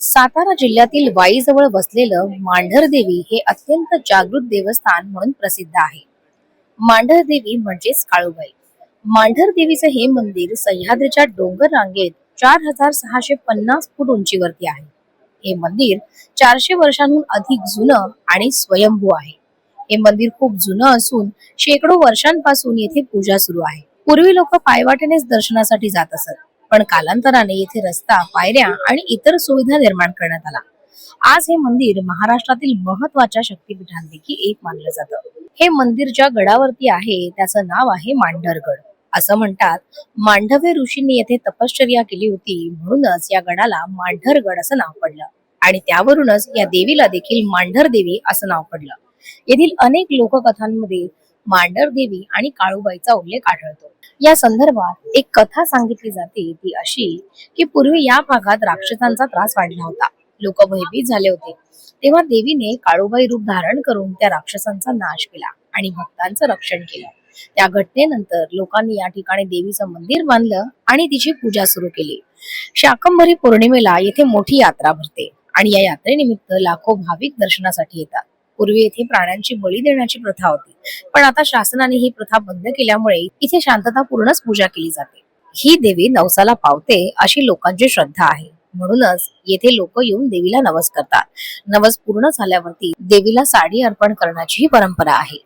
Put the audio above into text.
सातारा जिल्ह्यातील वाईजवळ वसलेलं मांढरदेवी हे अत्यंत जागृत देवस्थान म्हणून प्रसिद्ध आहे. मांढरदेवी म्हणजेच काळूबाई. मांढरदेवीचे हे मंदिर सह्याद्रीच्या डोंगर रांगेत 4650 फूट उंचीवरती आहे. हे मंदिर 400 वर्षांहून अधिक जुनं आणि स्वयंभू आहे. हे मंदिर खूप जुनं असून शेकडो वर्षांपासून येथे पूजा सुरू आहे. पूर्वी लोक पायवाटेनेच दर्शनासाठी जात असत, पण कालांतराने येथे रस्ता, पायऱ्या आणि इतर सुविधा निर्माण करण्यात आला. आज हे मंदिर महाराष्ट्रातील महत्वाच्या शक्तिपीठांपैकी एक मानलं जातं. हे मंदिर ज्या गडावरती आहे त्याचं नाव आहे मांढरगड. असं म्हणतात, मांडव्य ऋषींनी येथे तपश्चर्या केली होती, म्हणूनच या गडाला मांढरगड असं नाव पडलं आणि त्यावरूनच या देवीला देखील मांढरदेवी असं नाव पडलं. येथील अनेक लोककथांमध्ये मांढरदेवी आणि काळूबाईचा उल्लेख आढळतो. या संदर्भात एक कथा सांगितली जाते, ती अशी की पूर्वी या भागात राक्षसांचा त्रास वाढला होता. लोक भयभीत झाले होते. तेव्हा देवीने काळूबाई रूप धारण करून त्या राक्षसांचा नाश केला आणि भक्तांचं रक्षण केलं. त्या घटनेनंतर लोकांनी या ठिकाणी देवीचं मंदिर बांधलं आणि तिची पूजा सुरू केली. शाकंभरी पौर्णिमेला येथे मोठी यात्रा भरते आणि या यात्रेनिमित्त लाखो भाविक दर्शनासाठी येतात. पूर्वी येथे प्राण्यांची बळी देण्याची प्रथा होती, पण आता शासनाने ही प्रथा बंद केल्यामुळे इथे शांततापूर्णच पूजा केली जाते. ही देवी नवसाला पावते अशी लोकांची श्रद्धा आहे, म्हणूनच येथे लोक येऊन देवीला नवस करतात. नवस पूर्ण झाल्यावरती देवीला साडी अर्पण करण्याची ही परंपरा आहे.